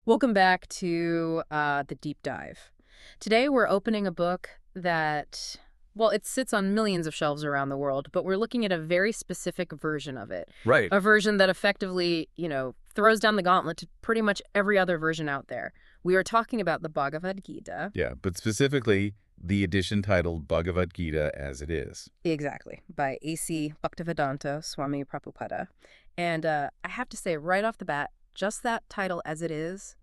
Welcome back to the deep dive. Today we're opening a book that, well, it sits on millions of shelves around the world, but we're looking at a very specific version of it. Right. A version that effectively, throws down the gauntlet to pretty much every other version out there. We are talking about the Bhagavad Gita. Yeah, but specifically the edition titled Bhagavad Gita As It Is. Exactly, by A.C. Bhaktivedanta Swami Prabhupāda. And I have to say right off the bat, just that title As It Is,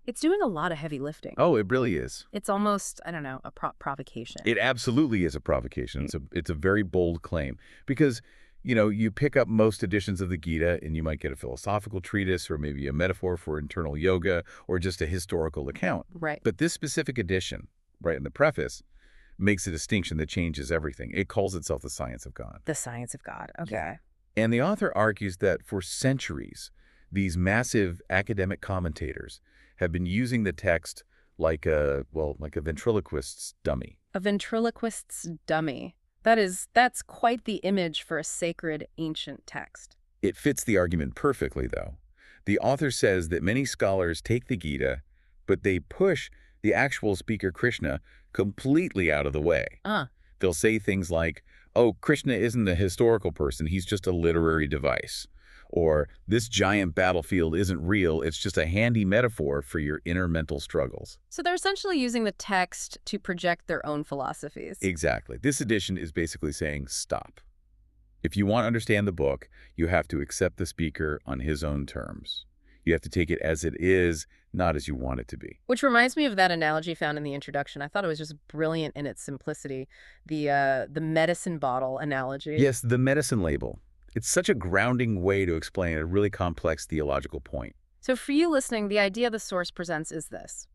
it's doing a lot of heavy lifting. Oh, it really is. It's almost, I don't know, a provocation. It absolutely is a provocation. It's a very bold claim because, you pick up most editions of the Gita and you might get a philosophical treatise or maybe a metaphor for internal yoga or just a historical account. Right. But this specific edition, right in the preface, makes a distinction that changes everything. It calls itself the science of God. The science of God. Okay. And the author argues that for centuries, these massive academic commentators have been using the text like a ventriloquist's dummy. A ventriloquist's dummy. That's quite the image for a sacred ancient text. It fits the argument perfectly, though. The author says that many scholars take the Gita, but they push the actual speaker Krishna completely out of the way. They'll say things like, oh, Krishna isn't a historical person, he's just a literary device. Or, this giant battlefield isn't real, it's just a handy metaphor for your inner mental struggles. So they're essentially using the text to project their own philosophies. Exactly. This edition is basically saying, stop. If you want to understand the book, you have to accept the speaker on his own terms. You have to take it as it is, not as you want it to be. Which reminds me of that analogy found in the introduction. I thought it was just brilliant in its simplicity. The medicine bottle analogy. Yes, the medicine label. It's such a grounding way to explain a really complex theological point. So for you listening, the idea the source presents is this.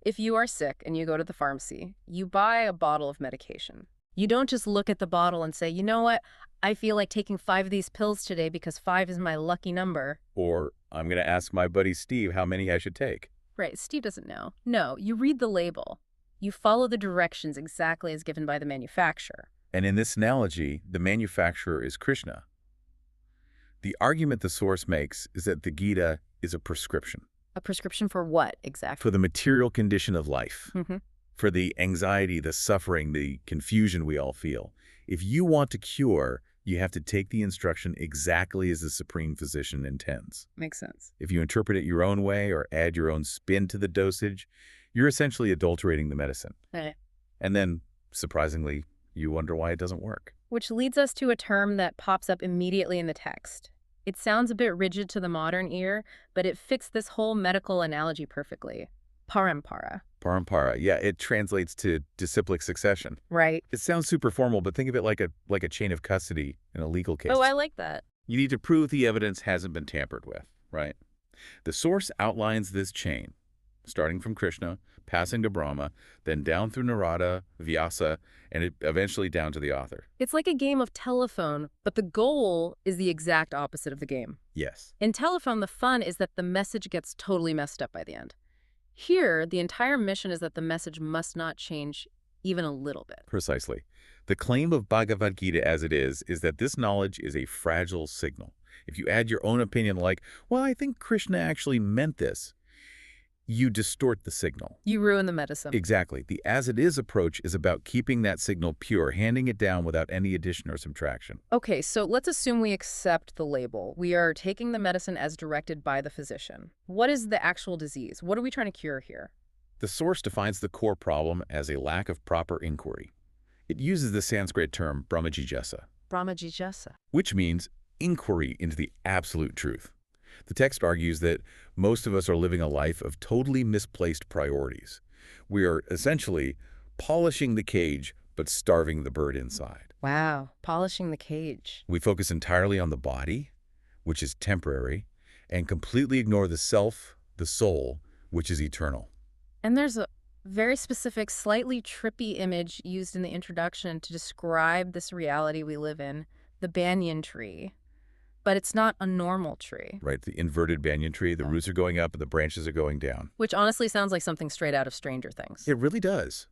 If you are sick and you go to the pharmacy, you buy a bottle of medication. You don't just look at the bottle and say, you know what, I feel like taking 5 of these pills today because 5 is my lucky number. Or, I'm going to ask my buddy Steve how many I should take. Right, Steve doesn't know. No, you read the label. You follow the directions exactly as given by the manufacturer. And in this analogy, the manufacturer is Krishna. The argument the source makes is that the Gita is a prescription. A prescription for what, exactly? For the material condition of life. Mm-hmm. For the anxiety, the suffering, the confusion we all feel. If you want to cure, you have to take the instruction exactly as the Supreme Physician intends. Makes sense. If you interpret it your own way or add your own spin to the dosage, you're essentially adulterating the medicine. Right. And then, surprisingly, you wonder why it doesn't work. Which leads us to a term that pops up immediately in the text. It sounds a bit rigid to the modern ear, but it fits this whole medical analogy perfectly. Parampara. Parampara, yeah, it translates to disciplic succession. Right. It sounds super formal, but think of it like a chain of custody in a legal case. Oh, I like that. You need to prove the evidence hasn't been tampered with, right? The source outlines this chain, starting from Krishna, passing to Brahma, then down through Narada, Vyasa, and eventually down to the author. It's like a game of telephone, but the goal is the exact opposite of the game. Yes. In telephone, the fun is that the message gets totally messed up by the end. Here, the entire mission is that the message must not change even a little bit. Precisely. The claim of Bhagavad Gita as it is that this knowledge is a fragile signal. If you add your own opinion like, well, I think Krishna actually meant this, you distort the signal. You ruin the medicine. Exactly. The as-it-is approach is about keeping that signal pure, handing it down without any addition or subtraction. Okay, so let's assume we accept the label. We are taking the medicine as directed by the physician. What is the actual disease? What are we trying to cure here? The source defines the core problem as a lack of proper inquiry. It uses the Sanskrit term brahmajijasa. Brahmajijasa. Which means inquiry into the absolute truth. The text argues that most of us are living a life of totally misplaced priorities. We are essentially polishing the cage, but starving the bird inside. Wow, polishing the cage. We focus entirely on the body, which is temporary, and completely ignore the self, the soul, which is eternal. And there's a very specific, slightly trippy image used in the introduction to describe this reality we live in, the banyan tree. But it's not a normal tree. Right, the inverted banyan tree, the roots are going up and the branches are going down. Which honestly sounds like something straight out of Stranger Things. It really does.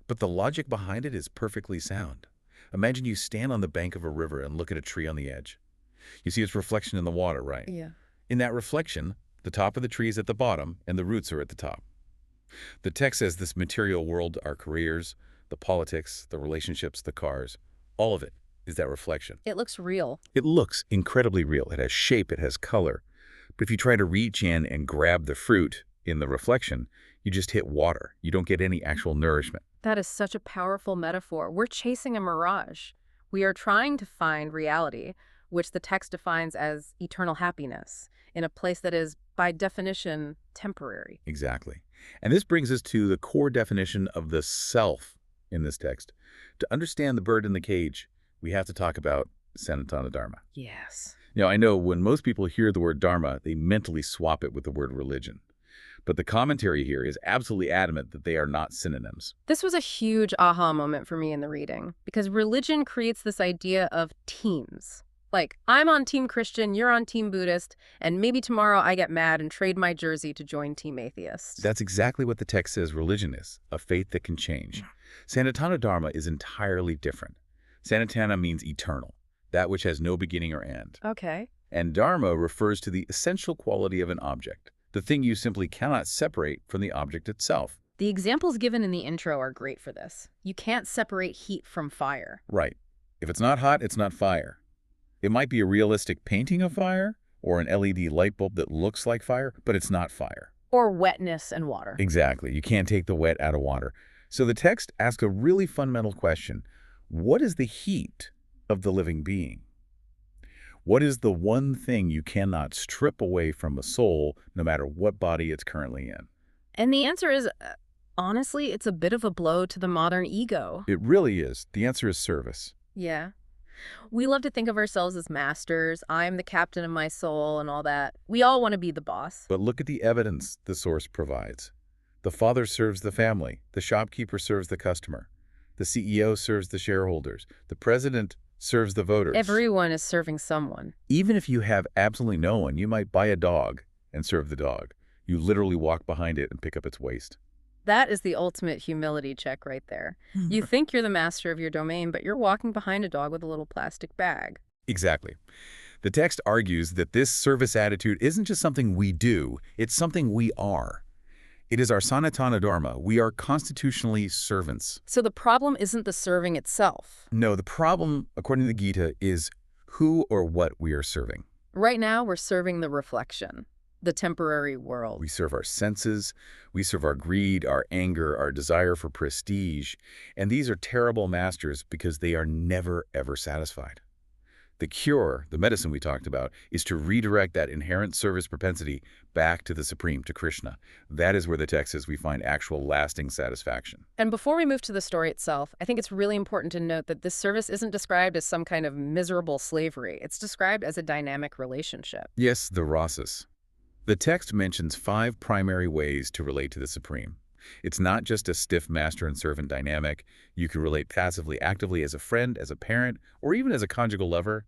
But the logic behind it is perfectly sound. Imagine you stand on the bank of a river and look at a tree on the edge. You see its reflection in the water, right? Yeah. In that reflection, The top of the tree is at the bottom, and the roots are at the top. The text says this material world, our careers, the politics, the relationships, the cars, all of it is that reflection. It looks real. It looks incredibly real. It has shape, it has color. But if you try to reach in and grab the fruit in the reflection, you just hit water. You don't get any actual nourishment. That is such a powerful metaphor. We're chasing a mirage. We are trying to find reality, which the text defines as eternal happiness, in a place that is, by definition, temporary. Exactly. And this brings us to the core definition of the self in this text. To understand the bird in the cage, we have to talk about Sanatana Dharma. Yes. Now, I know when most people hear the word Dharma, they mentally swap it with the word religion. But the commentary here is absolutely adamant that they are not synonyms. This was a huge aha moment for me in the reading, because religion creates this idea of teams. Like, I'm on Team Christian, you're on Team Buddhist, and maybe tomorrow I get mad and trade my jersey to join Team Atheist. That's exactly what the text says religion is, a faith that can change. Sanatana Dharma is entirely different. Sanatana means eternal, that which has no beginning or end. Okay. And Dharma refers to the essential quality of an object, the thing you simply cannot separate from the object itself. The examples given in the intro are great for this. You can't separate heat from fire. Right. If it's not hot, it's not fire. It might be a realistic painting of fire or an LED light bulb that looks like fire, but it's not fire. Or wetness and water. Exactly. You can't take the wet out of water. So the text asks a really fundamental question. What is the heat of the living being? What is the one thing you cannot strip away from a soul, no matter what body it's currently in? And the answer is, honestly, it's a bit of a blow to the modern ego. It really is. The answer is service. Yeah. We love to think of ourselves as masters. I'm the captain of my soul and all that. We all want to be the boss. But look at the evidence the source provides. The father serves the family. The shopkeeper serves the customer. The CEO serves the shareholders. The president serves the voters. Everyone is serving someone. Even if you have absolutely no one, you might buy a dog and serve the dog. You literally walk behind it and pick up its waste. That is the ultimate humility check right there. You think you're the master of your domain, but you're walking behind a dog with a little plastic bag. Exactly. The text argues that this service attitude isn't just something we do, it's something we are. It is our Sanatana Dharma. We are constitutionally servants. So the problem isn't the serving itself. No, the problem, according to the Gita, is who or what we are serving. Right now, we're serving the reflection, the temporary world. We serve our senses, we serve our greed, our anger, our desire for prestige, and these are terrible masters because they are never, ever satisfied. The cure, the medicine we talked about, is to redirect that inherent service propensity back to the Supreme, to Krishna. That is where the text says we find actual lasting satisfaction. And before we move to the story itself, I think it's really important to note that this service isn't described as some kind of miserable slavery. It's described as a dynamic relationship. Yes, the rasas. The text mentions 5 primary ways to relate to the Supreme. It's not just a stiff master and servant dynamic. You can relate passively, actively as a friend, as a parent, or even as a conjugal lover.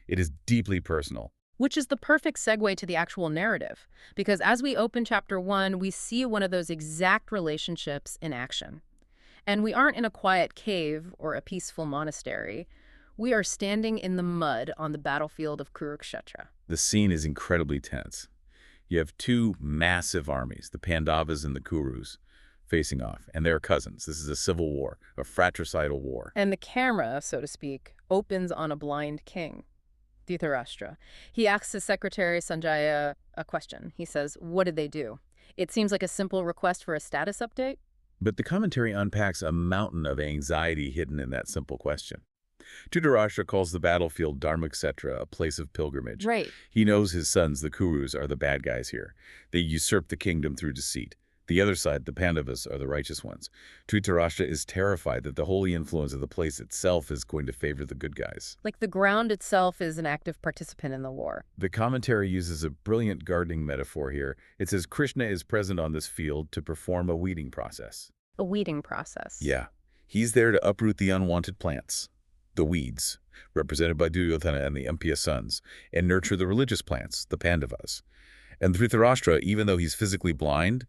It is deeply personal. Which is the perfect segue to the actual narrative, because as we open chapter 1, we see one of those exact relationships in action. And we aren't in a quiet cave or a peaceful monastery. We are standing in the mud on the battlefield of Kurukshetra. The scene is incredibly tense. You have 2 massive armies, the Pandavas and the Kurus, facing off, and they're cousins. This is a civil war, a fratricidal war. And the camera, so to speak, opens on a blind king, Dhritarashtra. He asks his secretary, Sanjaya, a question. He says, what did they do? It seems like a simple request for a status update. But the commentary unpacks a mountain of anxiety hidden in that simple question. Dhritarashtra calls the battlefield Dharmaksetra, a place of pilgrimage. Right. He knows his sons, the Kurus, are the bad guys here. They usurp the kingdom through deceit. The other side, the Pandavas, are the righteous ones. Dhritarashtra is terrified that the holy influence of the place itself is going to favor the good guys. Like the ground itself is an active participant in the war. The commentary uses a brilliant gardening metaphor here. It says Krishna is present on this field to perform a weeding process. A weeding process. Yeah. He's there to uproot the unwanted plants, the weeds, represented by Duryodhana and the Empiya sons, and nurture the religious plants, the Pandavas. And Dhritarashtra, even though he's physically blind,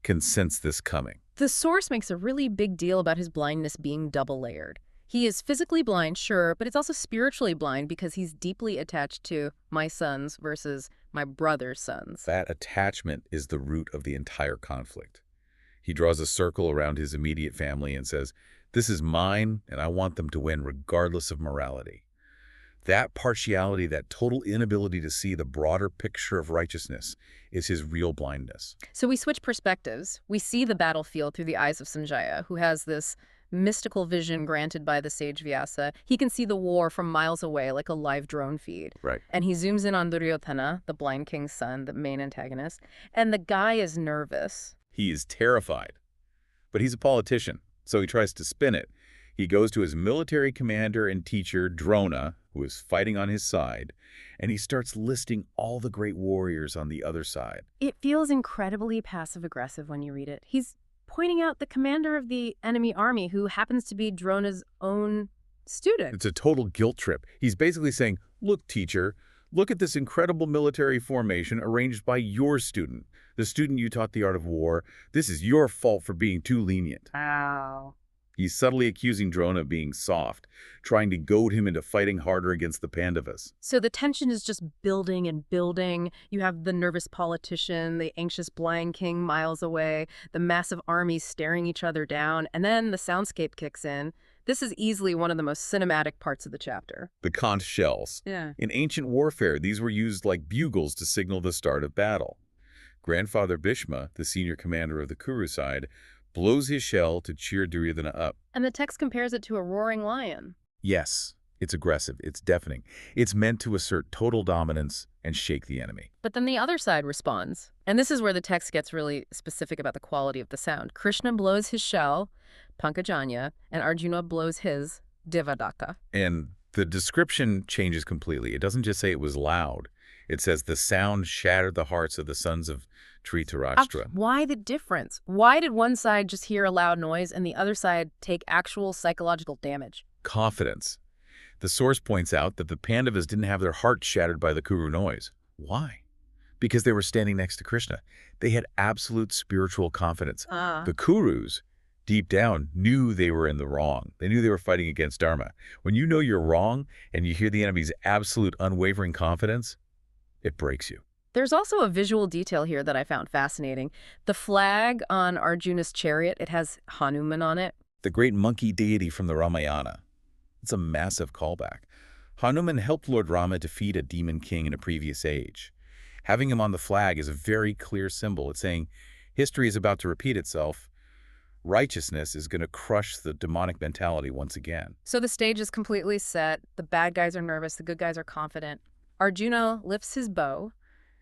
can sense this coming. The source makes a really big deal about his blindness being double-layered. He is physically blind, sure, but it's also spiritually blind because he's deeply attached to my sons versus my brother's sons. That attachment is the root of the entire conflict. He draws a circle around his immediate family and says, "This is mine, and I want them to win regardless of morality." That partiality, that total inability to see the broader picture of righteousness, is his real blindness. So we switch perspectives. We see the battlefield through the eyes of Sanjaya, who has this mystical vision granted by the sage Vyasa. He can see the war from miles away like a live drone feed. Right. And he zooms in on Duryodhana, the blind king's son, the main antagonist, and the guy is nervous. He is terrified. But he's a politician, so he tries to spin it. He goes to his military commander and teacher, Drona, who is fighting on his side, and he starts listing all the great warriors on the other side. It feels incredibly passive-aggressive when you read it. He's pointing out the commander of the enemy army, who happens to be Drona's own student. It's a total guilt trip. He's basically saying, "Look, teacher, look at this incredible military formation arranged by your student, the student you taught the art of war. This is your fault for being too lenient." Wow. He's subtly accusing Drona of being soft, trying to goad him into fighting harder against the Pandavas. So the tension is just building and building. You have the nervous politician, the anxious blind king miles away, the massive armies staring each other down, and then the soundscape kicks in. This is easily one of the most cinematic parts of the chapter. The conch shells. Yeah. In ancient warfare, these were used like bugles to signal the start of battle. Grandfather Bhishma, the senior commander of the Kuru side, blows his shell to cheer Duryodhana up. And the text compares it to a roaring lion. Yes, it's aggressive, it's deafening. It's meant to assert total dominance and shake the enemy. But then the other side responds. And this is where the text gets really specific about the quality of the sound. Krishna blows his shell, Pankajanya, and Arjuna blows his, Devadaka. And the description changes completely. It doesn't just say it was loud. It says the sound shattered the hearts of the sons of Dhritarashtra. Why the difference? Why did one side just hear a loud noise and the other side take actual psychological damage? Confidence. The source points out that the Pandavas didn't have their hearts shattered by the Kuru noise. Why? Because they were standing next to Krishna. They had absolute spiritual confidence. The Kurus, deep down, knew they were in the wrong. They knew they were fighting against Dharma. When you know you're wrong and you hear the enemy's absolute unwavering confidence, it breaks you. There's also a visual detail here that I found fascinating. The flag on Arjuna's chariot, it has Hanuman on it. The great monkey deity from the Ramayana. It's a massive callback. Hanuman helped Lord Rama defeat a demon king in a previous age. Having him on the flag is a very clear symbol. It's saying history is about to repeat itself. Righteousness is going to crush the demonic mentality once again. So the stage is completely set. The bad guys are nervous. The good guys are confident. Arjuna lifts his bow.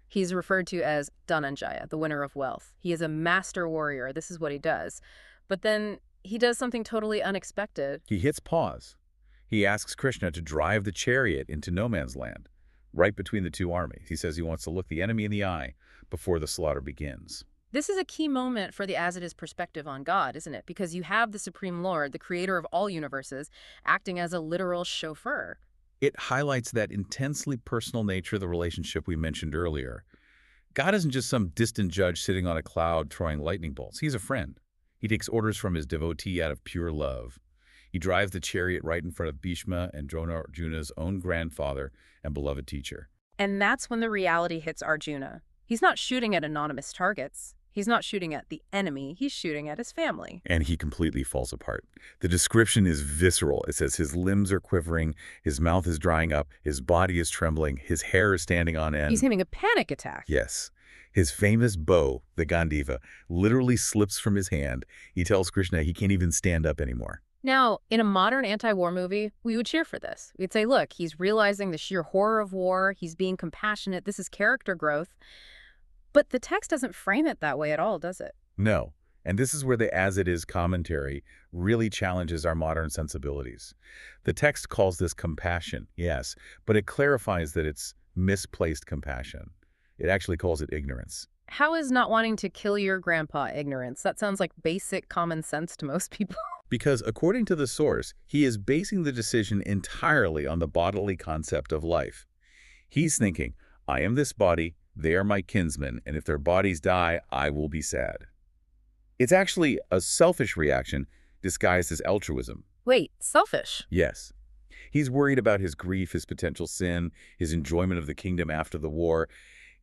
He's referred to as Dhananjaya, the winner of wealth. He is a master warrior. This is what he does. But then he does something totally unexpected. He hits pause. He asks Krishna to drive the chariot into no man's land, right between the two armies. He says he wants to look the enemy in the eye before the slaughter begins. This is a key moment for the As It Is perspective on God, isn't it? Because you have the Supreme Lord, the creator of all universes, acting as a literal chauffeur. It highlights that intensely personal nature of the relationship we mentioned earlier. God isn't just some distant judge sitting on a cloud throwing lightning bolts. He's a friend. He takes orders from his devotee out of pure love. He drives the chariot right in front of Bhishma and Drona, Arjuna's own grandfather and beloved teacher. And that's when the reality hits Arjuna. He's not shooting at anonymous targets. He's not shooting at the enemy. He's shooting at his family. And he completely falls apart. The description is visceral. It says his limbs are quivering, his mouth is drying up, his body is trembling, his hair is standing on end. He's having a panic attack. Yes. His famous bow, the Gandiva, literally slips from his hand. He tells Krishna he can't even stand up anymore. Now, in a modern anti-war movie, we would cheer for this. We'd say, look, he's realizing the sheer horror of war. He's being compassionate. This is character growth. But the text doesn't frame it that way at all, does it? No. And this is where the As It Is commentary really challenges our modern sensibilities. The text calls this compassion, yes, but it clarifies that it's misplaced compassion. It actually calls it ignorance. How is not wanting to kill your grandpa ignorance? That sounds like basic common sense to most people. Because according to the source, he is basing the decision entirely on the bodily concept of life. He's thinking, I am this body, they are my kinsmen, and if their bodies die, I will be sad. It's actually a selfish reaction disguised as altruism. Wait, selfish? Yes. He's worried about his grief, his potential sin, his enjoyment of the kingdom after the war.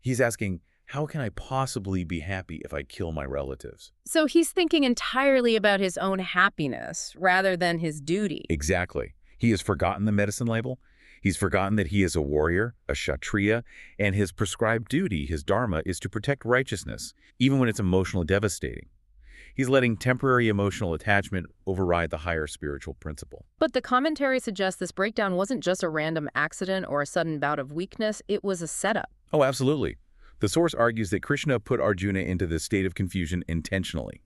He's asking, how can I possibly be happy if I kill my relatives? So he's thinking entirely about his own happiness rather than his duty. Exactly. He has forgotten the medicine label. He's forgotten that he is a warrior, a kshatriya, and his prescribed duty, his dharma, is to protect righteousness, even when it's emotionally devastating. He's letting temporary emotional attachment override the higher spiritual principle. But the commentary suggests this breakdown wasn't just a random accident or a sudden bout of weakness, it was a setup. Oh, absolutely. The source argues that Krishna put Arjuna into this state of confusion intentionally.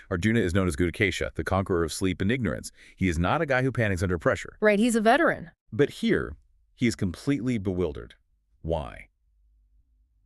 Arjuna is known as Gudakesha, the conqueror of sleep and ignorance. He is not a guy who panics under pressure. Right, he's a veteran. But here, he is completely bewildered. Why?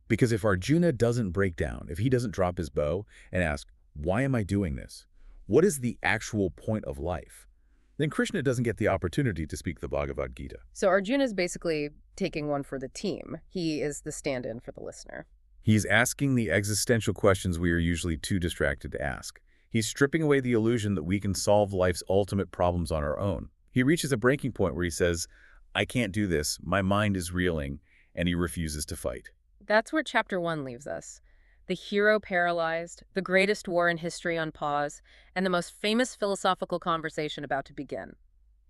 Because if Arjuna doesn't break down, if he doesn't drop his bow and ask, why am I doing this? What is the actual point of life? Then Krishna doesn't get the opportunity to speak the Bhagavad Gita. So Arjuna is basically taking one for the team. He is the stand-in for the listener. He's asking the existential questions we are usually too distracted to ask. He's stripping away the illusion that we can solve life's ultimate problems on our own. He reaches a breaking point where he says, I can't do this, my mind is reeling, and he refuses to fight. That's where chapter 1 leaves us. The hero paralyzed, the greatest war in history on pause, and the most famous philosophical conversation about to begin.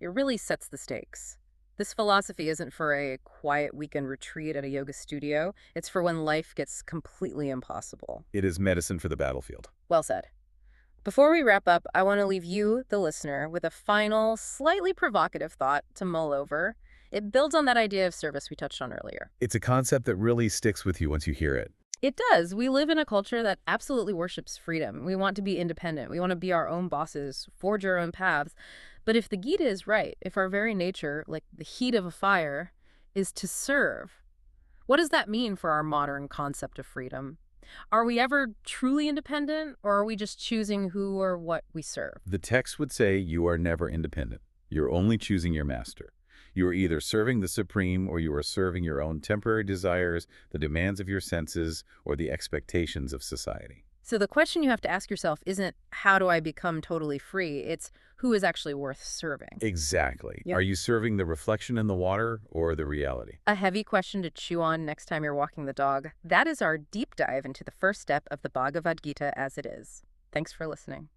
It really sets the stakes. This philosophy isn't for a quiet weekend retreat at a yoga studio. It's for when life gets completely impossible. It is medicine for the battlefield. Well said. Before we wrap up, I want to leave you, the listener, with a final, slightly provocative thought to mull over. It builds on that idea of service we touched on earlier. It's a concept that really sticks with you once you hear it. It does. We live in a culture that absolutely worships freedom. We want to be independent. We want to be our own bosses, forge our own paths. But if the Gita is right, if our very nature, like the heat of a fire, is to serve, what does that mean for our modern concept of freedom? Are we ever truly independent, or are we just choosing who or what we serve? The text would say you are never independent. You're only choosing your master. You are either serving the Supreme or you are serving your own temporary desires, the demands of your senses, or the expectations of society. So the question you have to ask yourself isn't, how do I become totally free? It's, who is actually worth serving? Exactly. Yep. Are you serving the reflection in the water or the reality? A heavy question to chew on next time you're walking the dog. That is our deep dive into the first step of the Bhagavad Gita as it is. Thanks for listening.